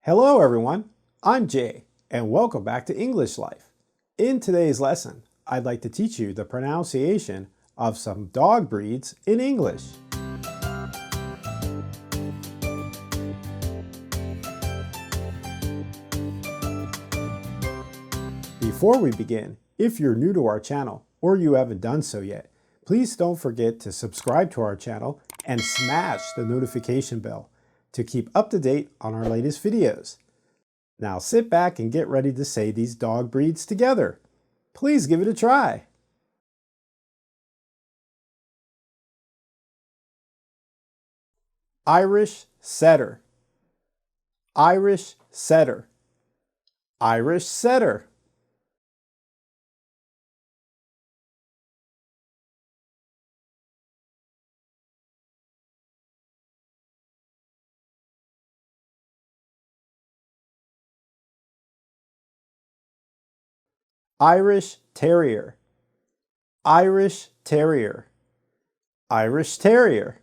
Hello everyone, I'm Jay, and welcome back to English Life. In today's lesson, I'd like to teach you the pronunciation of some dog breeds in English. Before we begin, if you're new to our channel or you haven't done so yet, please don't forget to subscribe to our channel and smash the notification bell to keep up to date on our latest videos. Now sit back and get ready to say these dog breeds together. Please give it a try. Irish Setter, Irish Setter, Irish Setter. Irish Terrier, Irish Terrier, Irish Terrier.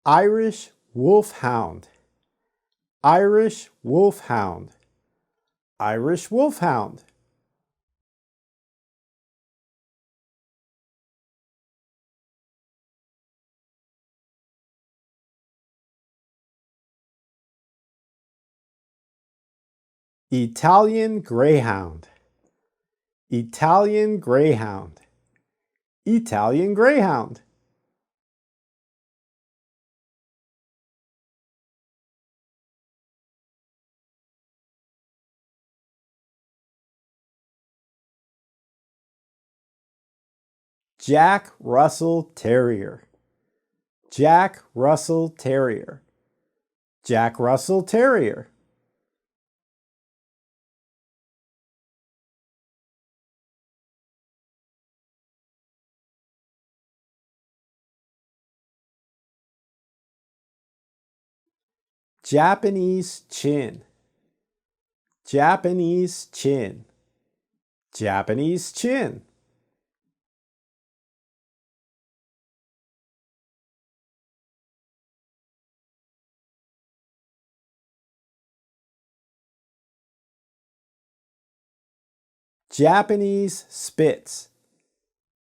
Irish Wolfhound, Irish Wolfhound, Irish Wolfhound. Italian Greyhound, Italian Greyhound, Italian Greyhound. Jack Russell Terrier, Jack Russell Terrier, Jack Russell Terrier. Japanese Chin, Japanese Chin, Japanese Chin. Japanese Spitz,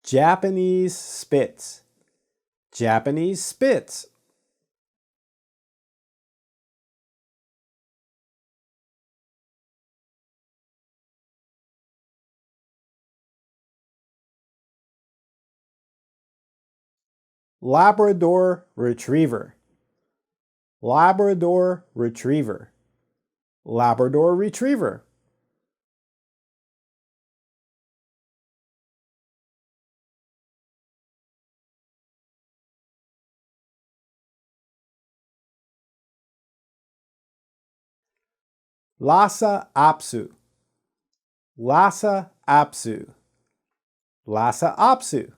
Japanese Spitz, Japanese Spitz. Labrador Retriever, Labrador Retriever, Labrador Retriever. Lhasa Apso, Lhasa Apso, Lhasa Apso.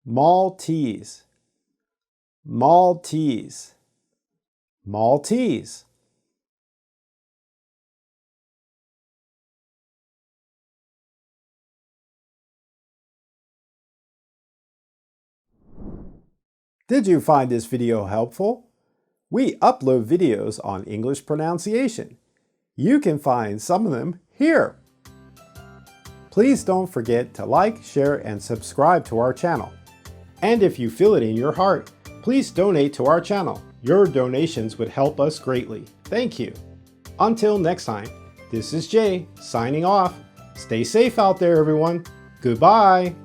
Maltese, Maltese, Maltese. Did you find this video helpful? We upload videos on English pronunciation. You can find some of them here. Please don't forget to like, share, and subscribe to our channel. And if you feel it in your heart, please donate to our channel. Your donations would help us greatly. Thank you. Until next time, this is Jay signing off. Stay safe out there, everyone. Goodbye.